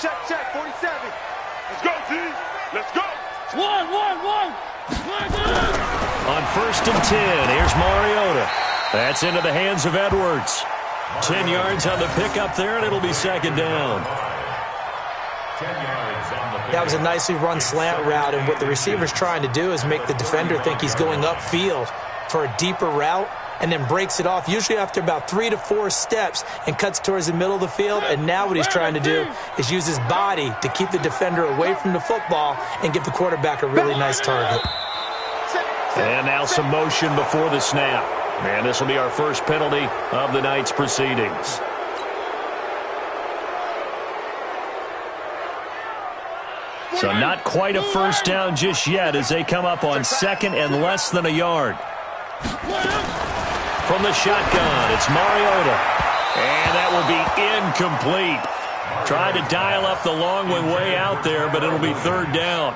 Check, check, 47. Let's go, T. Let's go. One. On 1st and 10, here's Mariota. That's into the hands of Edwards. 10 yards on the pickup there, and it'll be 2nd down. That was a nicely run slant route, and what the receiver's trying to do is make the defender think he's going upfield for a deeper route, and then breaks it off, usually after about 3 to 4 steps, and cuts towards the middle of the field. And now what he's trying to do is use his body to keep the defender away from the football and give the quarterback a really nice target. And now some motion before the snap. And this will be our first penalty of the night's proceedings. So not quite a first down just yet as they come up on 2nd and less than a yard. From the shotgun, it's Mariota. And that will be incomplete. Tried to dial up the long way out there, but it'll be 3rd down.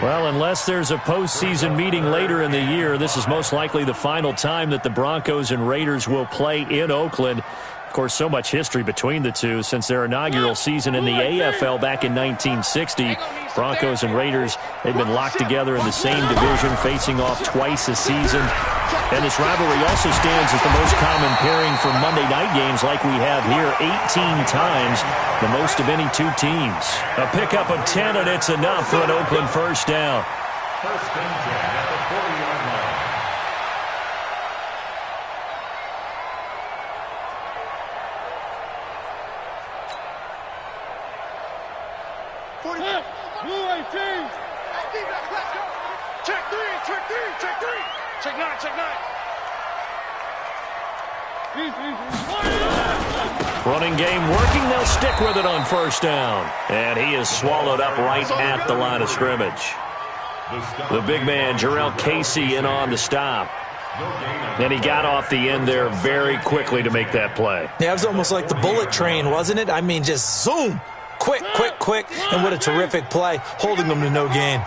Well, unless there's a postseason meeting later in the year, this is most likely the final time that the Broncos and Raiders will play in Oakland. Of course, so much history between the two since their inaugural season in the AFL back in 1960. Broncos and Raiders, they've been locked together in the same division, facing off twice a season. And this rivalry also stands as the most common pairing for Monday night games like we have here, 18 times, the most of any two teams. A pickup of 10, and it's enough for an Oakland first down. First and 10 at the 40-yard line. Blue 18. Check 3, check 3, check 3. Check 9, check 9. Running game working. They'll stick with it on first down. And he is swallowed up right at the line of scrimmage. The big man, Jarrell Casey, in on the stop. And he got off the end there very quickly to make that play. Yeah, it was almost like the bullet train, wasn't it? I mean, just zoom. Quick. And what a terrific play, holding them to no gain.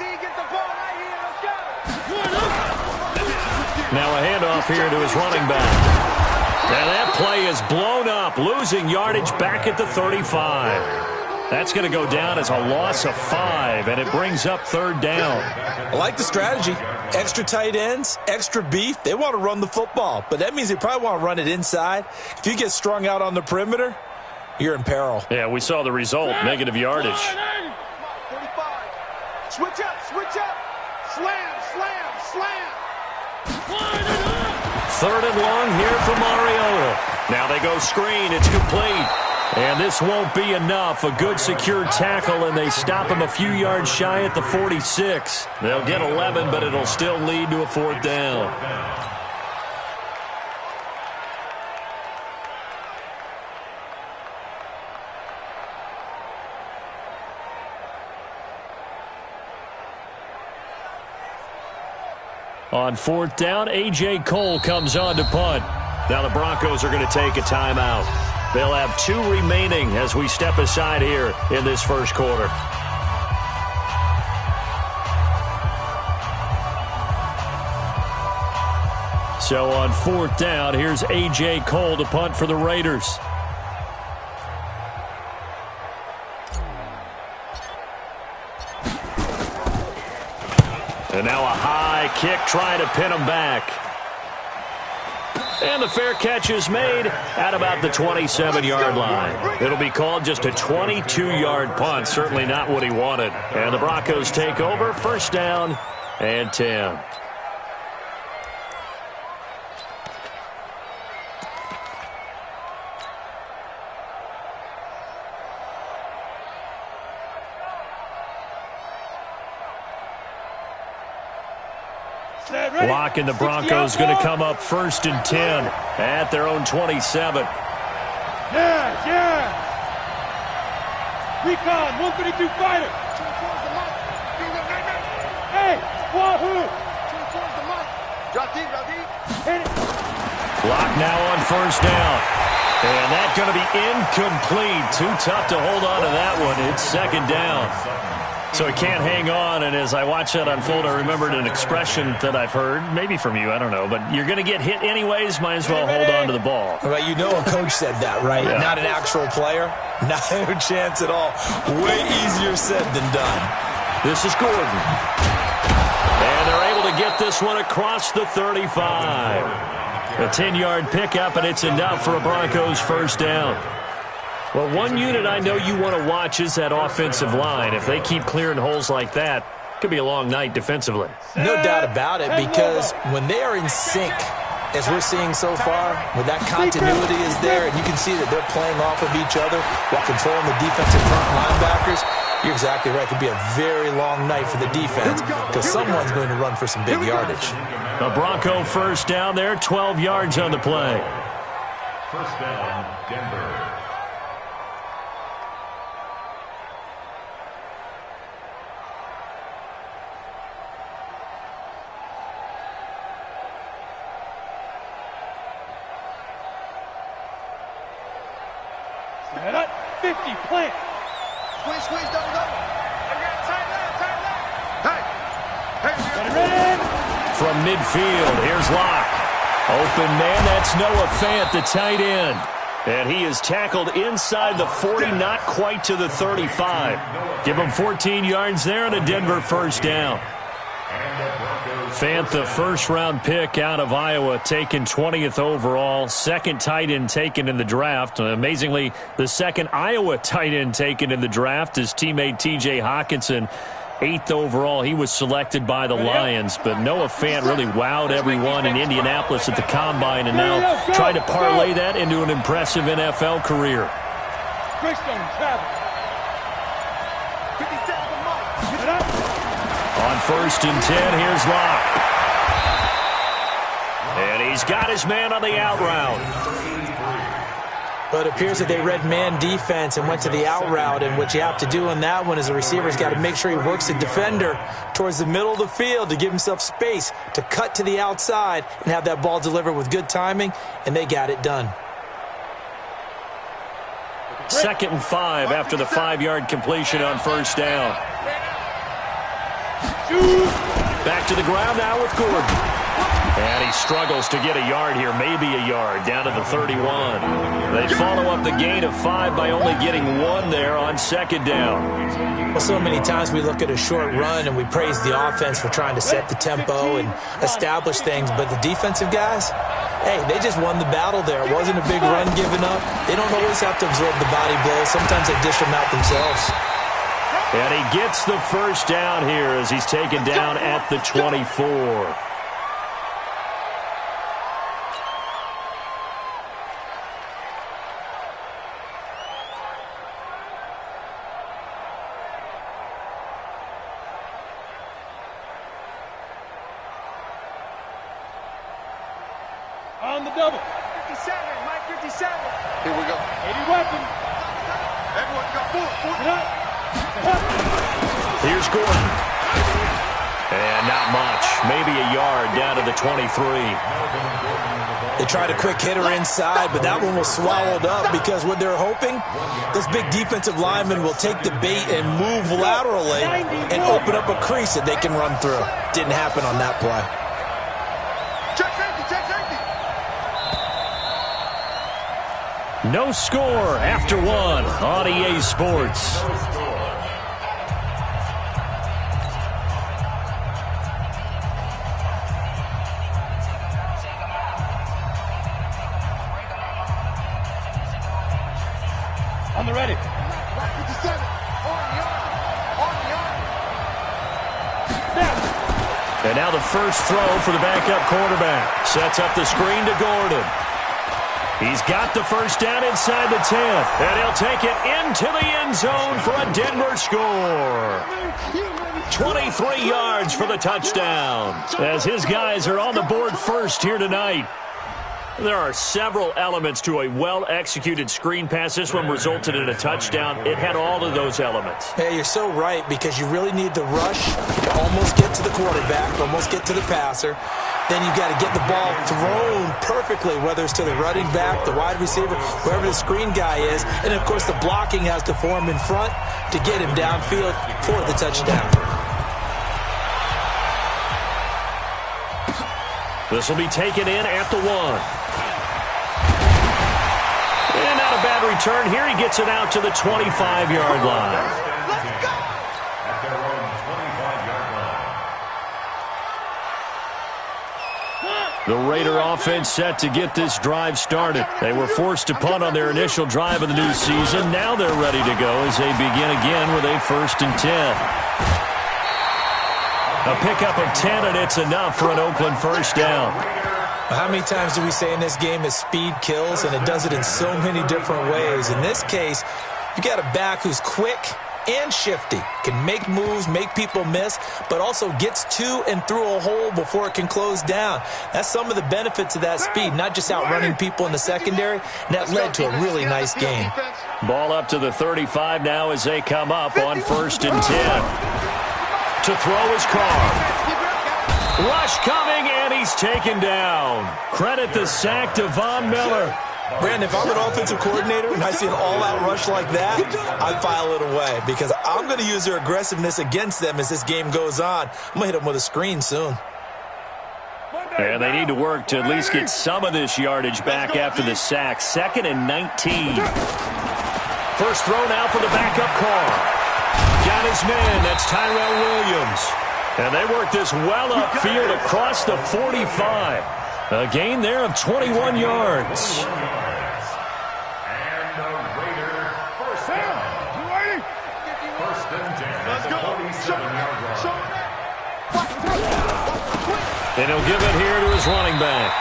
Now a handoff here to his running back. And that play is blown up, losing yardage back at the 35. That's going to go down as a loss of 5, and it brings up 3rd down. I like the strategy. Extra tight ends, extra beef. They want to run the football, but that means they probably want to run it inside. If you get strung out on the perimeter, you're in peril. Yeah, we saw the result, negative yardage. 45. Switch up. Slam. 3rd and long here for Mariota. Now they go screen. It's complete. And this won't be enough. A good secure tackle, and they stop him a few yards shy at the 46. They'll get 11, but it'll still lead to a 4th down. On 4th down, A.J. Cole comes on to punt. Now the Broncos are going to take a timeout. They'll have 2 remaining as we step aside here in this first quarter. So on 4th down, here's A.J. Cole to punt for the Raiders. And now a high kick trying to pin him back. And the fair catch is made at about the 27-yard line. It'll be called just a 22-yard punt. Certainly not what he wanted. And the Broncos take over, 1st down and 10. Lock, and the Broncos going to come up 1st and 10 at their own 27. Yeah. Recon, 152 fighter. Hey, squad hood. Drop deep. Lock now on 1st down. And that's going to be incomplete. Too tough to hold on to that one. It's 2nd down. So he can't hang on, and as I watch that unfold, I remembered an expression that I've heard, maybe from you, I don't know, but you're going to get hit anyways, might as well hold on to the ball. Well, you know a coach said that, right? Yeah. Not an actual player. No chance at all. Way easier said than done. This is Gordon. And they're able to get this one across the 35. A 10-yard pickup, and it's enough for a Broncos first down. Well, one unit I know you want to watch is that offensive line. If they keep clearing holes like that, it could be a long night defensively. No doubt about it, because when they are in sync, as we're seeing so far, when that continuity is there, and you can see that they're playing off of each other while controlling the defensive front linebackers, you're exactly right. It could be a very long night for the defense because someone's going to run for some big yardage. A Bronco first down there, 12 yards on the play. First down, Denver. Set up, 50, plant. Squeeze, double. Tight left. Hey. Ready? From midfield, here's Locke. Open man, that's Noah Fant, the tight end. And he is tackled inside the 40, not quite to the 35. Give him 14 yards there and a Denver first down. Fant, the first-round pick out of Iowa, taken 20th overall. Second tight end taken in the draft. Amazingly, the second Iowa tight end taken in the draft is teammate T.J. Hawkinson. 8th overall, he was selected by the Lions. But Noah Fant really wowed everyone in Indianapolis at the Combine and now trying to parlay that into an impressive NFL career. Greystone, travel. 57 to Mike. Set up. On 1st and 10, here's Locke. And he's got his man on the out route. But it appears that they read man defense and went to the out route, and what you have to do in that one is the receiver's got to make sure he works the defender towards the middle of the field to give himself space to cut to the outside and have that ball delivered with good timing, and they got it done. 2nd and 5 after the 5-yard completion on first down. Back to the ground now with Gordon. And he struggles to get a yard here, maybe a yard, down to the 31. They follow up the gain of 5 by only getting 1 there on 2nd down. Well, so many times we look at a short run and we praise the offense for trying to set the tempo and establish things, but the defensive guys, hey, they just won the battle there. It wasn't a big run given up. They don't always have to absorb the body blows. Sometimes they dish them out themselves. And he gets the first down here as he's taken down at the 24. On the double. 57, Mike 57. Here we go. 80 weapon. Everyone go forward. Set up. Here's Gordon. And not much. Maybe a yard down to the 23. They tried a quick hitter inside, but that one was swallowed up because what they're hoping, this big defensive lineman will take the bait and move laterally and open up a crease that they can run through. Didn't happen on that play. Check safety. No score after 1 on EA Sports. On the ready. 57. On the yard. Snap. And now the first throw for the backup quarterback. Sets up the screen to Gordon. He's got the first down inside the 10. And he'll take it into the end zone for a Denver score. 23 yards for the touchdown. As his guys are on the board first here tonight. There are several elements to a well-executed screen pass. This one resulted in a touchdown. It had all of those elements. Hey, you're so right, because you really need to rush, almost get to the quarterback, almost get to the passer. then you got to get the ball thrown perfectly, whether it's to the running back, the wide receiver, wherever the screen guy is. And, of course, the blocking has to form in front to get him downfield for the touchdown. This will be taken in at the 1. And not a bad return here. He gets it out to the 25-yard line. The Raider offense set to get this drive started. They were forced to punt on their initial drive of the new season. Now they're ready to go as they begin again with a 1st and 10. A pickup of 10, and it's enough for an Oakland first down. How many times do we say in this game that speed kills, and it does it in so many different ways? In this case, you got a back who's quick and shifty, can make moves, make people miss, but also gets to and through a hole before it can close down. That's some of the benefits of that speed, not just outrunning people in the secondary, and that led to a really nice game. Ball up to the 35 now as they come up on 1st and 10. To throw his Carr. Rush coming, and he's taken down. Credit the sack to Von Miller. Brandon, if I'm an offensive coordinator and I see an all-out rush like that, I file it away because I'm going to use their aggressiveness against them as this game goes on. I'm going to hit them with a screen soon. And they need to work to at least get some of this yardage back after the sack. 2nd and 19. First throw now for the backup Carr. Got his man. That's Tyrell Williams. And they work this well upfield across the 45. A gain there of 21 yards. And the Raider first down. First and 10 at the 47-yard line. And he'll give it here to his running back.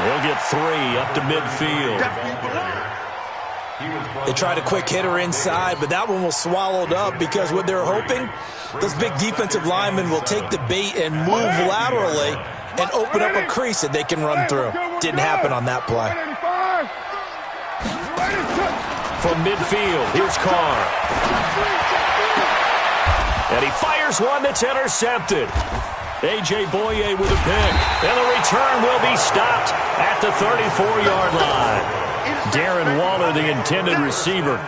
He'll get 3 up to midfield. They tried a quick hitter inside, but that one was swallowed up because what they're hoping, those big defensive linemen will take the bait and move laterally and open up a crease that they can run through. Didn't happen on that play. From midfield, here's Carr. And he fires one that's intercepted. A.J. Boye with a pick. And the return will be stopped at the 34-yard line. Darren Waller, the intended receiver.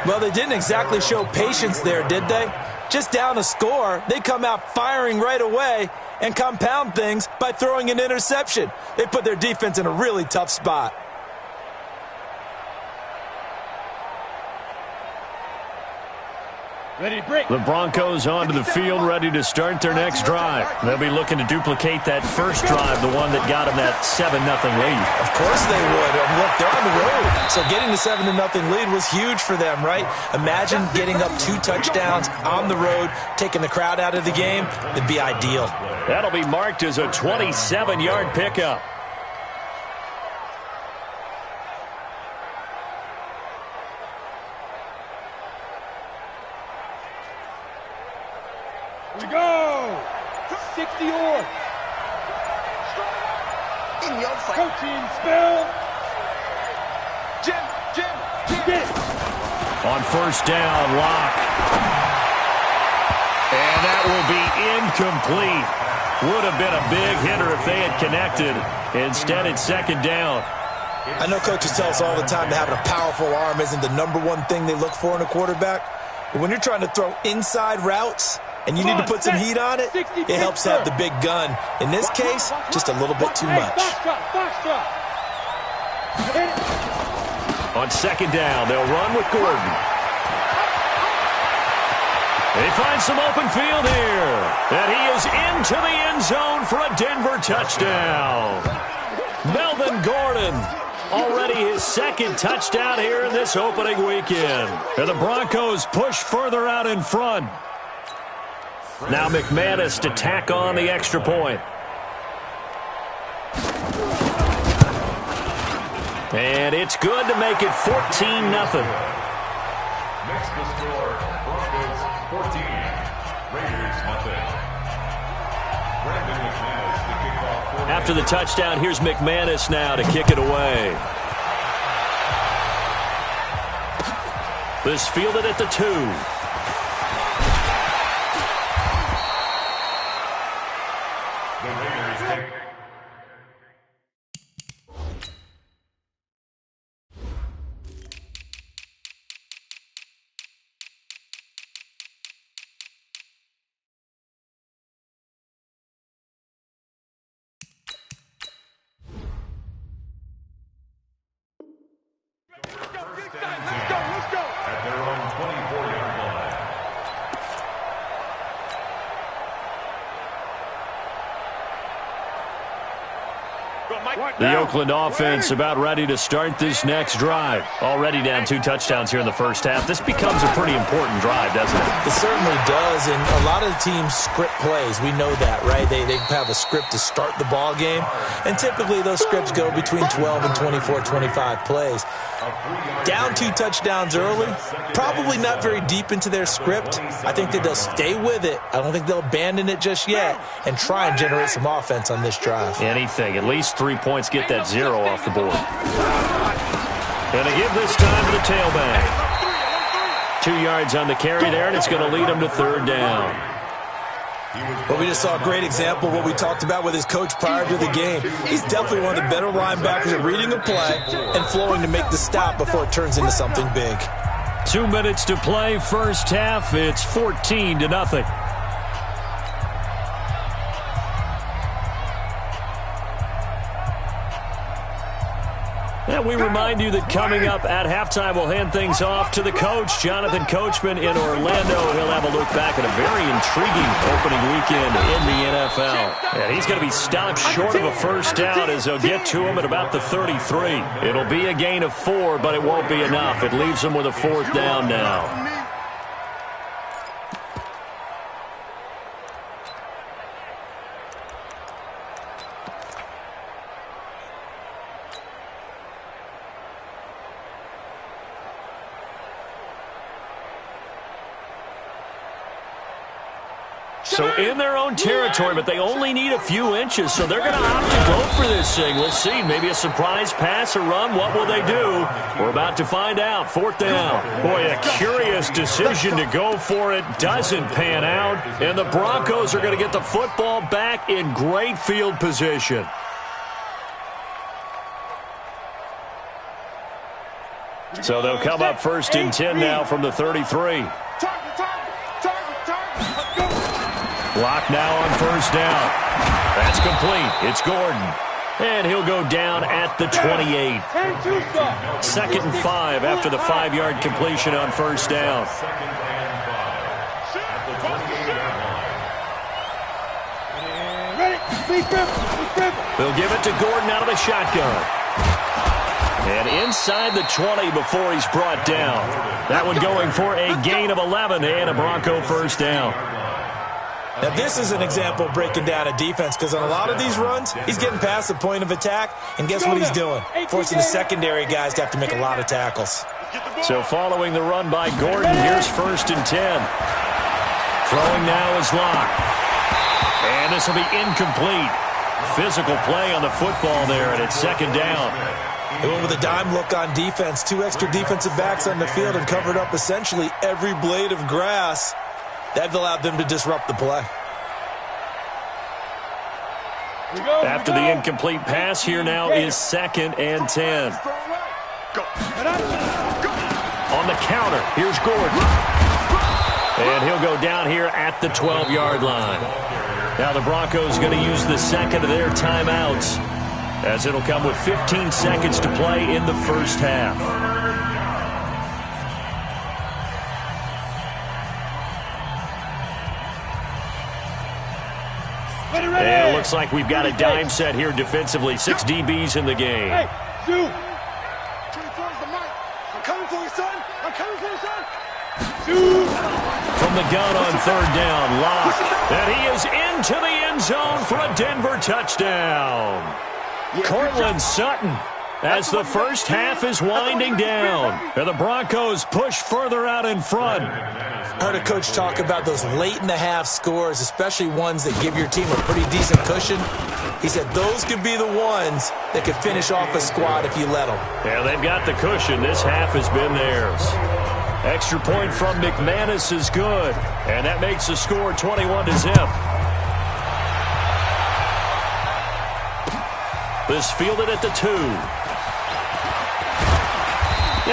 Well, they didn't exactly show patience there, did they? Just down a score, they come out firing right away and compound things by throwing an interception. They put their defense in a really tough spot. Ready to break. The Broncos onto the field, ready to start their next drive. They'll be looking to duplicate that first drive, the one that got them that 7-0 lead. Of course they would. And look, they're on the road. So getting the 7-0 lead was huge for them, right? Imagine getting up 2 touchdowns on the road, taking the crowd out of the game. It'd be ideal. That'll be marked as a 27-yard pickup. We go. 60 or. In your face. Coaching spell. Jim. Get it. On first down, Locke. And that will be incomplete. Would have been a big hitter if they had connected. Instead, it's 2nd down. I know coaches tell us all the time that having a powerful arm isn't the #1 thing they look for in a quarterback. But when you're trying to throw inside routes and you need to put some heat on it, it helps to have the big gun. In this case, just a little bit too much. On 2nd down, they'll run with Gordon. They find some open field here. And he is into the end zone for a Denver touchdown. Melvin Gordon, already his 2nd touchdown here in this opening weekend. And the Broncos push further out in front. Now McManus to tack on the extra point. And it's good to make it 14-0. Next to score, Broncos 14, Raiders 0. Brandon McManus to kick off. After the touchdown, here's McManus now to kick it away. This fielded at the 2. The Oakland offense about ready to start this next drive. Already down 2 touchdowns here in the first half. This becomes a pretty important drive, doesn't it? It certainly does, and a lot of the teams script plays. We know that, right? They have a script to start the ball game, and typically those scripts go between 12 and 24, 25 plays. Down 2 touchdowns early, probably not very deep into their script. I think that they'll stay with it. I don't think they'll abandon it just yet and try and generate some offense on this drive. Anything. At least 3 points, get that 0 off the board. Going to give this time to the tailback. 2 yards on the carry there, and it's going to lead them to 3rd down. Well, we just saw a great example of what we talked about with his coach prior to the game. He's definitely one of the better linebackers at reading a play and flowing to make the stop before it turns into something big. 2 minutes to play, first half. It's 14-0. And we remind you that coming up at halftime, we'll hand things off to the coach, Jonathan Coachman in Orlando. He'll have a look back at a very intriguing opening weekend in the NFL. And he's going to be stopped short of a first down as they'll get to him at about the 33. It'll be a gain of 4, but it won't be enough. It leaves him with a 4th down now. So in their own territory, but they only need a few inches, so they're going to opt to go for this thing. Let's see, maybe a surprise pass or run. What will they do? We're about to find out. 4th down. Boy, a curious decision to go for it. Doesn't pan out, and the Broncos are going to get the football back in great field position. So they'll come up 1st and 10 now from the 33. Block now on 1st down. That's complete. It's Gordon. And he'll go down at the 28. 2nd and 5 after the 5-yard completion on 1st down. They'll give it to Gordon out of the shotgun. And inside the 20 before he's brought down. That one going for a gain of 11 and a Bronco 1st down. Now, this is an example of breaking down a defense because on a lot of these runs, he's getting past the point of attack, and guess what he's doing? Forcing the secondary guys to have to make a lot of tackles. So following the run by Gordon, here's 1st and 10. Throwing now is Locke. And this will be incomplete. Physical play on the football there, and it's 2nd down. They went with a dime look on defense. 2 extra defensive backs on the field and covered up essentially every blade of grass. That allowed them to disrupt the play. After the incomplete pass, here now is 2nd and 10. On the counter, here's Gordon. And he'll go down here at the 12-yard line. Now the Broncos going to use the 2nd of their timeouts, as it'll come with 15 seconds to play in the first half. And it looks like we've got a dime set here defensively. 6 DBs in the game. Hey, shoot. 24 is the mic. I'm coming for you, son. I'm coming for you, son. Shoot. From the gun on 3rd down, Locke. And he is into the end zone for a Denver touchdown. Cortland Sutton, as the first half is winding down. And the Broncos push further out in front. I heard a coach talk about those late-in-the-half scores, especially ones that give your team a pretty decent cushion. He said those could be the ones that could finish off a squad if you let them. Yeah, they've got the cushion. This half has been theirs. Extra point from McManus is good, and that makes the score 21-0. This fielded at the 2.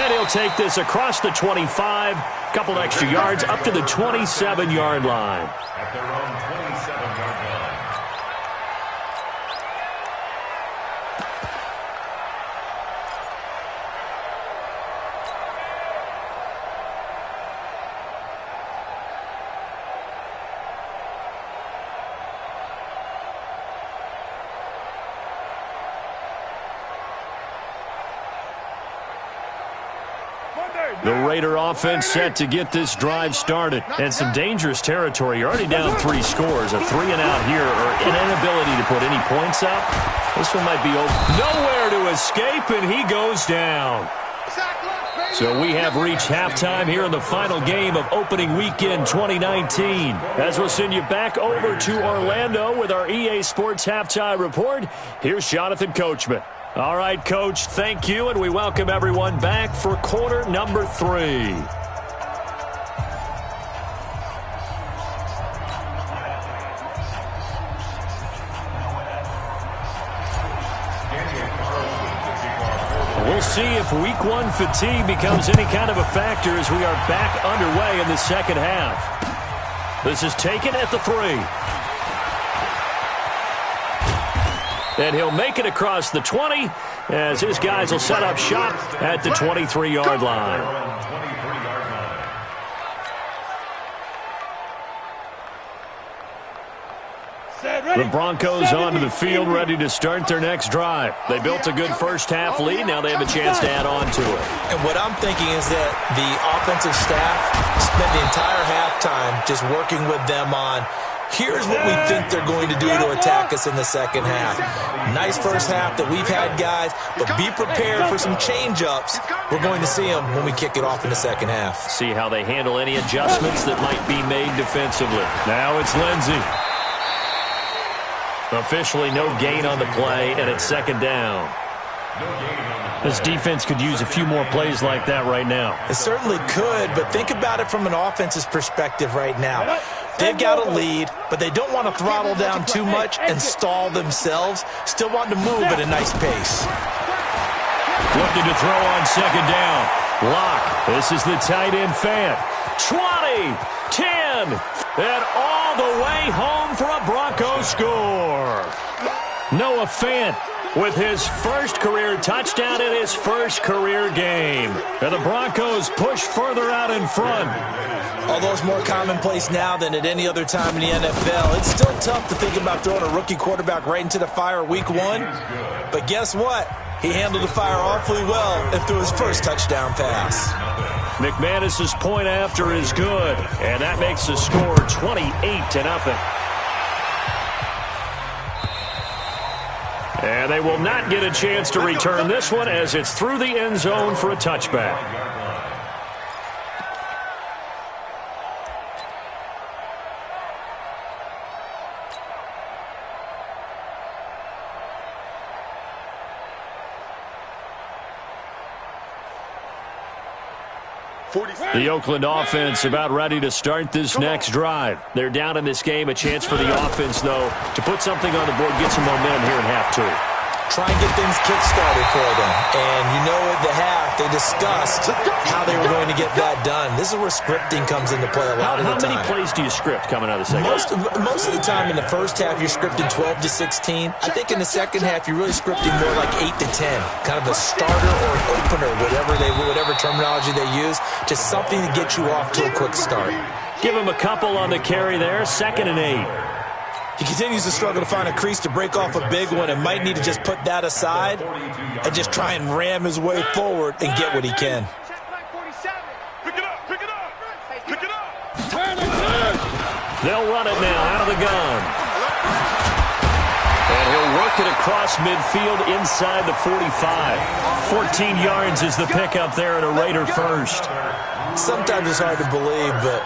And he'll take this across the 25. Couple extra yards up to the 27-yard line. At their own 27-yard line. The Raider offense set to get this drive started. And some dangerous territory. You're already down 3 scores. A 3-and-out here or an inability to put any points up. This one might be over. Nowhere to escape, and he goes down. So we have reached halftime here in the final game of opening weekend 2019. As we'll send you back over to Orlando with our EA Sports Halftime Report, here's Jonathan Coachman. All right, Coach, thank you, and we welcome everyone back for quarter number 3. We'll see if week 1 fatigue becomes any kind of a factor as we are back underway in the second half. This is taken at the 3. And he'll make it across the 20 as his guys will set up shop at the 23-yard line. The Broncos onto the field, ready to start their next drive. They built a good first-half lead. Now they have a chance to add on to it. And what I'm thinking is that the offensive staff spent the entire halftime just working with them on, here's what we think they're going to do to attack us in the second half. Nice first half that we've had, guys, but be prepared for some change-ups. We're going to see them when we kick it off in the second half. See how they handle any adjustments that might be made defensively. Now it's Lindsey. Officially no gain on the play, and it's second down. This defense could use a few more plays like that right now. It certainly could, but think about it from an offense's perspective right now. They've got a lead, but they don't want to throttle down too much and stall themselves. Still want to move at a nice pace. Looking to throw on second down. Lock. This is the tight end Fant. 20, 10, and all the way home for a Broncos score. Noah Fant with his first career touchdown in his first career game. And the Broncos push further out in front. Although it's more commonplace now than at any other time in the NFL, it's still tough to think about throwing a rookie quarterback right into the fire week 1. But guess what? He handled the fire awfully well and threw his first touchdown pass. McManus's point after is good, and that makes the score 28-0. And they will not get a chance to return this one as it's through the end zone for a touchback. The Oakland offense about ready to start this next drive. They're down in this game. A chance for the offense, though, to put something on the board, get some momentum here in half 2. Try and get things kick-started for them. And you know at the half, they discussed how they were going to get that done. This is where scripting comes into play a lot of the time. How many plays do you script coming out of the second half? Most of the time in the first half, you're scripting 12 to 16. I think in the second half, you're really scripting more like 8 to 10. Kind of a starter or an opener, whatever terminology they use. Just something to get you off to a quick start. Give him a couple on the carry there. 2nd and 8. He continues to struggle to find a crease to break off a big one and might need to just put that aside and just try and ram his way forward and get what he can. Pick it up, pick it up, pick it up. They'll run it now out of the gun. And he'll work it across midfield inside the 45. 14 yards is the pickup there and a Raider first. Sometimes it's hard to believe, but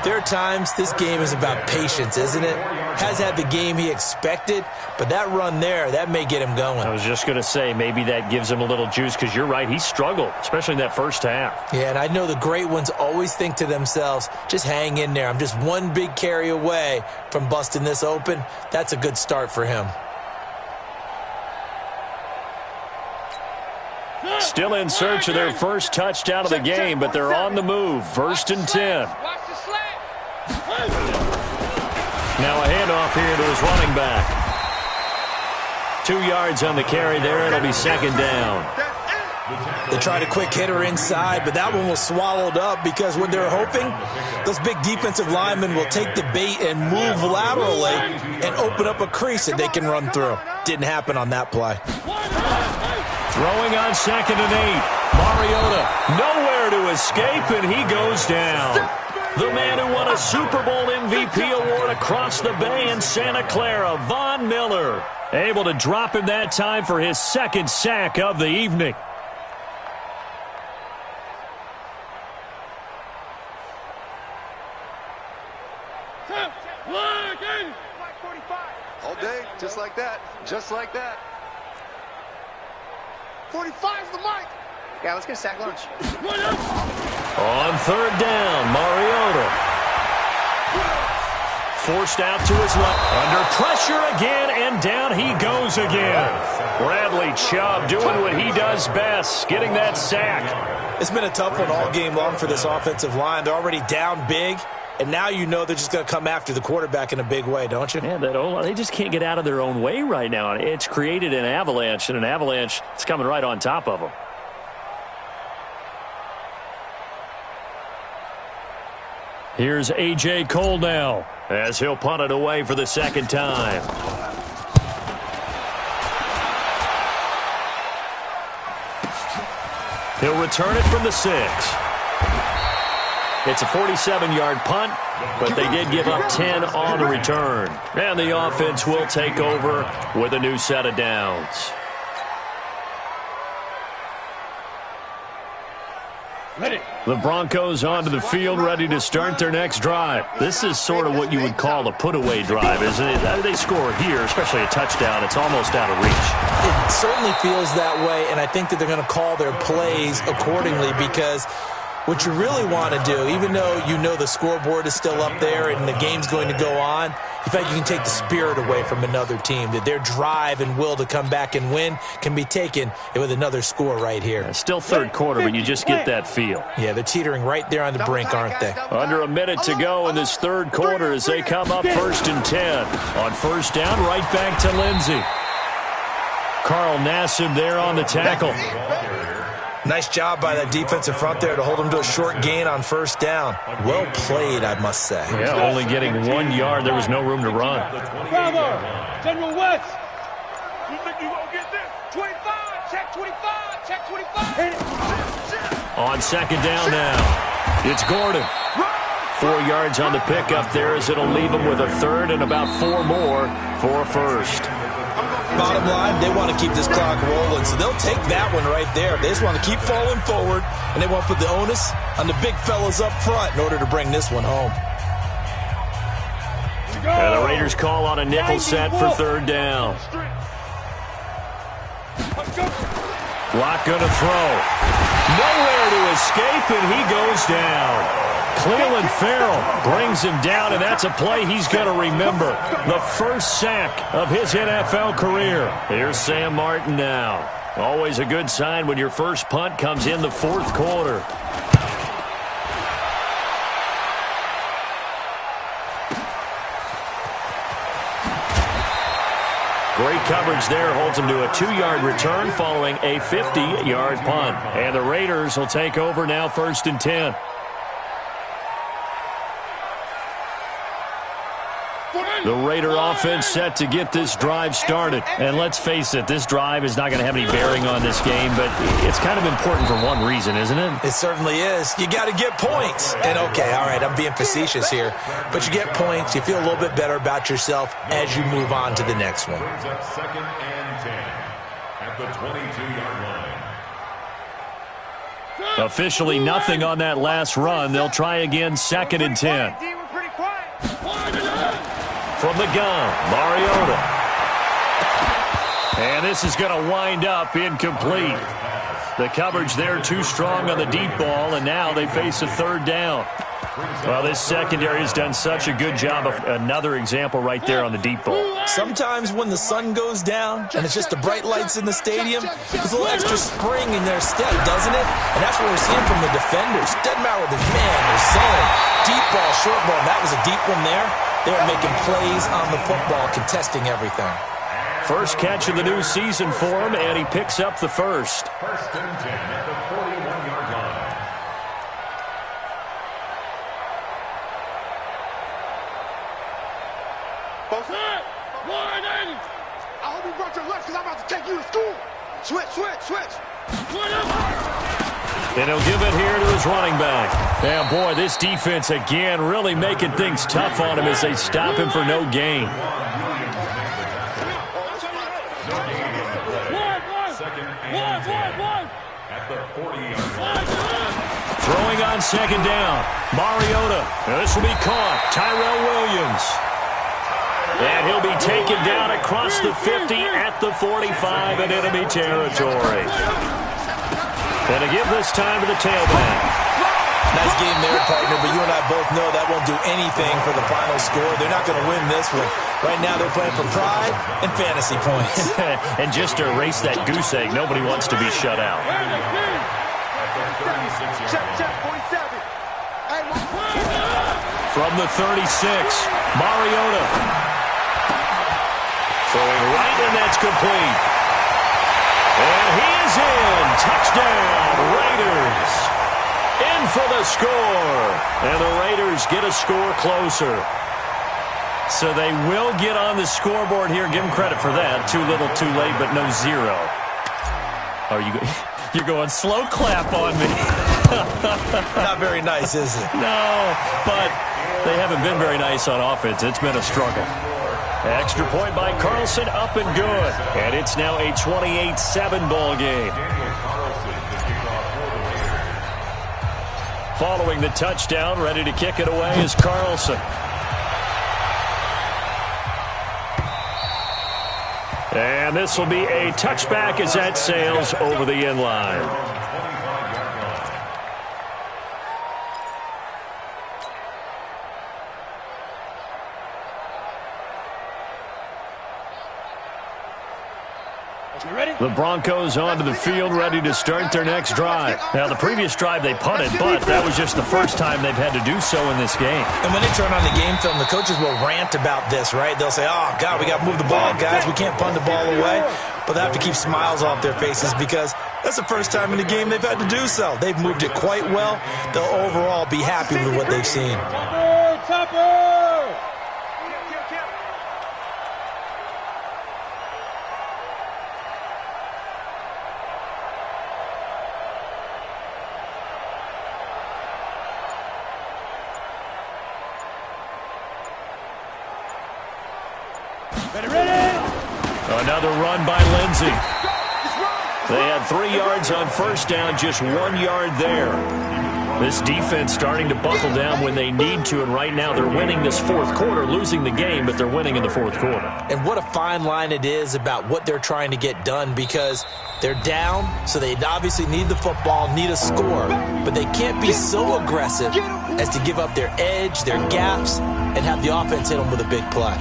there are times this game is about patience, isn't it? Has had the game he expected, but that run there, that may get him going. I was just going to say, maybe that gives him a little juice because you're right, he struggled, especially in that first half. Yeah, and I know the great ones always think to themselves, just hang in there. I'm just one big carry away from busting this open. That's a good start for him. Still in search of their first touchdown of the game, but they're on the move. 1st and 10. Now a handoff here to his running back. 2 yards on the carry there. It'll be 2nd down. They tried a quick hitter inside, but that one was swallowed up because when they're hoping, those big defensive linemen will take the bait and move laterally and open up a crease that they can run through. Didn't happen on that play. Throwing on 2nd and 8. Mariota, nowhere to escape, and he goes down. The man who won a Super Bowl MVP award across the bay in Santa Clara, Von Miller, able to drop him that time for his second sack of the evening. All day, just like that. Just like that. 45's the mic. Yeah, let's get a sack lunch. On third down, Mariota. Forced out to his left. Under pressure again, and down he goes again. Bradley Chubb doing what he does best, getting that sack. It's been a tough one all game long for this offensive line. They're already down big, and now you know they're just going to come after the quarterback in a big way, don't you? Yeah, they just can't get out of their own way right now. It's created an avalanche, and an avalanche is coming right on top of them. Here's A.J. Cole now, as he'll punt it away for the second time. He'll return it from the 6. It's a 47-yard punt, but they did give up 10 on the return. And the offense will take over with a new set of downs. The Broncos onto the field, ready to start their next drive. This is sort of what you would call a put-away drive, isn't it? They score here, especially a touchdown. It's almost out of reach. It certainly feels that way, and I think that they're going to call their plays accordingly, because what you really want to do, even though you know the scoreboard is still up there and the game's going to go on, in fact, you can take the spirit away from another team, that their drive and will to come back and win can be taken with another score right here. Yeah, still third quarter, but you just get that feel. Yeah, they're teetering right there on the brink, aren't they? Under a minute to go in this third quarter as they come up 1st and 10. On first down, right back to Lindsey. Carl Nassib there on the tackle. Nice job by that defensive front there to hold him to a short gain on first down. Well played, I must say. Yeah, only getting 1 yard. There was no room to run. Bravo! General West! You think you won't get this? 25! Check 25! Check 25! On second down now, it's Gordon. 4 yards on the pickup there, as it'll leave him with a third and about 4 more for a first. Bottom line, they want to keep this clock rolling, so they'll take that one right there. They just want to keep falling forward, and they want to put the onus on the big fellas up front in order to bring this one home. And the Raiders call on a nickel set for third down. Lock gonna throw. Nowhere to escape, and he goes down. Cleveland Farrell brings him down, and that's a play he's going to remember. The first sack of his NFL career. Here's Sam Martin now. Always a good sign when your first punt comes in the fourth quarter. Great coverage there, holds him to a 2-yard return following a 50-yard punt. And the Raiders will take over now 1st and 10. The Raider offense set to get this drive started. And let's face it, this drive is not going to have any bearing on this game, but it's kind of important for one reason, isn't it? It certainly is. You got to get points. And okay, all right, I'm being facetious here, but you get points, you feel a little bit better about yourself as you move on to the next one. Second and 10 at the 22-yard line. Officially nothing on that last run. They'll try again 2nd and 10. From the gun, Mariota. And this is going to wind up incomplete. The coverage there too strong on the deep ball, and now they face a third down. Well, this secondary has done such a good job of another example right there on the deep ball. Sometimes when the sun goes down and it's just the bright lights in the stadium, there's a little extra spring in their step, doesn't it? And that's what we're seeing from the defenders. Doesn't matter what the man is saying. Deep ball, short ball, that was a deep one there. They're making plays on the football, contesting everything. First catch of the new season for him, and he picks up the first. 1st and 10 at the 41-yard line. I hope you brought your lunch because I'm about to take you to school. Switch. And he'll give it here to his running back. Yeah, boy, this defense again really making things tough on him as they stop him for no gain. Throwing on second down. Mariota. This will be caught. Tyrell Williams. And he'll be taken down across the 50 at the 45 in enemy territory. And to give this time to the tailback. Nice game there, partner, but you and I both know that won't do anything for the final score. They're not going to win this one. Right now they're playing for pride and fantasy points. And just to erase that goose egg, nobody wants to be shut out. From the 36, Mariota. Throwing right, and that's complete. And he is in. Touchdown, Raiders. In for the score. And the Raiders get a score closer. So they will get on the scoreboard here. Give them credit for that. Too little, too late, but no zero. Are you? You're going slow clap on me. Not very nice, is it? No, but they haven't been very nice on offense. It's been a struggle. Extra point by Carlson, up and good. And it's now a 28-7 ball game. Following the touchdown, ready to kick it away is Carlson. And this will be a touchback as that sails over the end line. The Broncos onto the field, ready to start their next drive. Now, the previous drive they punted, but that was just the first time they've had to do so in this game. And when they turn on the game film, the coaches will rant about this, right? They'll say, oh, God, we got to move the ball, guys. We can't punt the ball away. But they have to keep smiles off their faces because that's the first time in the game they've had to do so. They've moved it quite well. They'll overall be happy with what they've seen. Another run by Lindsey. They had 3 yards on first down, just 1 yard there. This defense starting to buckle down when they need to, and right now they're winning this fourth quarter, losing the game, but they're winning in the fourth quarter. And what a fine line it is about what they're trying to get done because they're down, so they obviously need the football, need a score, but they can't be so aggressive as to give up their edge, their gaps, and have the offense hit them with a big play.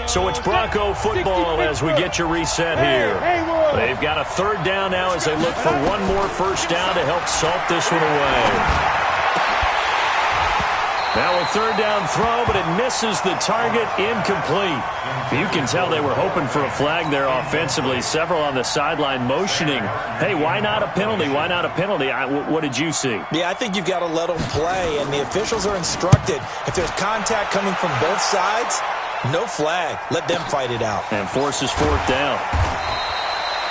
So it's Bronco football as we get you reset here. They've got a third down now as they look for one more first down to help salt this one away. Now a third down throw, but it misses the target, incomplete. You can tell they were hoping for a flag there offensively. Several on the sideline motioning, hey, why not a penalty? Why not a penalty? What did you see? Yeah, I think you've got to let them play, and the officials are instructed. If there's contact coming from both sides, no flag. Let them fight it out. And forces fourth down.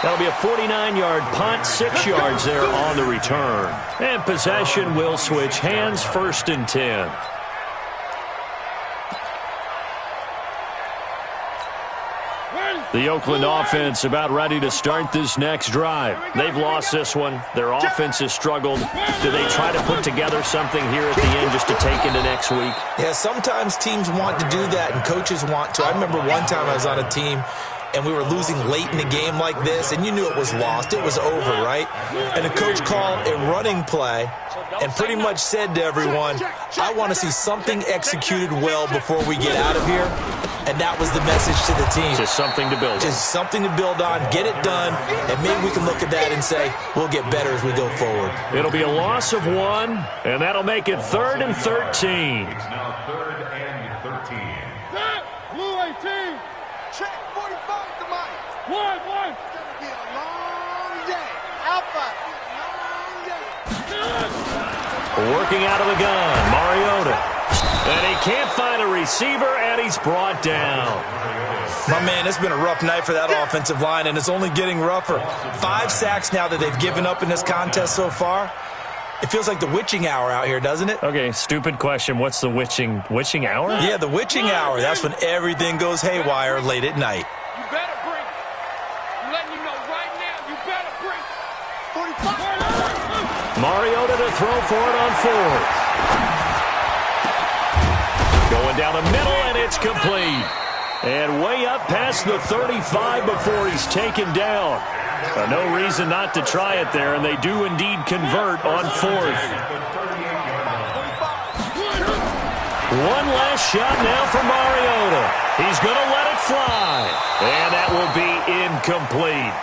That'll be a 49-yard punt, 6 yards there on the return. And possession will switch hands, 1st and 10. The Oakland offense about ready to start this next drive. They've lost this one. Their offense has struggled. Do they try to put together something here at the end just to take into next week? Yeah, sometimes teams want to do that and coaches want to. I remember one time I was on a team and we were losing late in the game like this, and you knew it was lost. It was over, right? And the coach called a running play and pretty much said to everyone, I want to see something executed well before we get out of here. And that was the message to the team. Just something to build on. Just something to build on, get it done, and maybe we can look at that and say, we'll get better as we go forward. It'll be a loss of 1, and that'll make it 3rd and 13. It's now 3rd and 13. Blue 18. Check 45 to Mike. One. It's going to be a long day. Working out of the gun, Mariota. And he can't find a receiver, and he's brought down. My man, it's been a rough night for that offensive line, and it's only getting rougher. 5 sacks now that they've given up in this contest so far. It feels like the witching hour out here, doesn't it? Okay, stupid question. What's the witching hour? Yeah, the witching hour. That's when everything goes haywire late at night. You better bring. I'm letting you know right now, you better bring. 45. Mariota to throw for it on 4th. Going down the middle, and it's complete. And way up past the 35 before he's taken down. No reason not to try it there, and they do indeed convert on 4th. One last shot now for Mariota. He's going to let it fly. And that will be incomplete,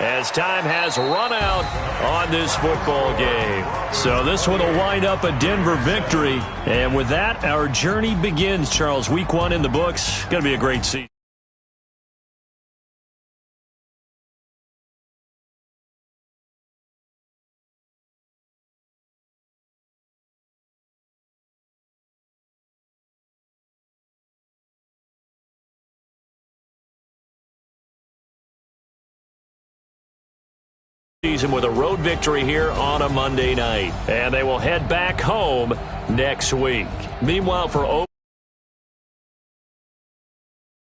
as time has run out on this football game. So this one will wind up a Denver victory. And with that, our journey begins, Charles. Week 1 in the books. Going to be a great season. Season with a road victory here on a Monday night. And they will head back home next week. Meanwhile, for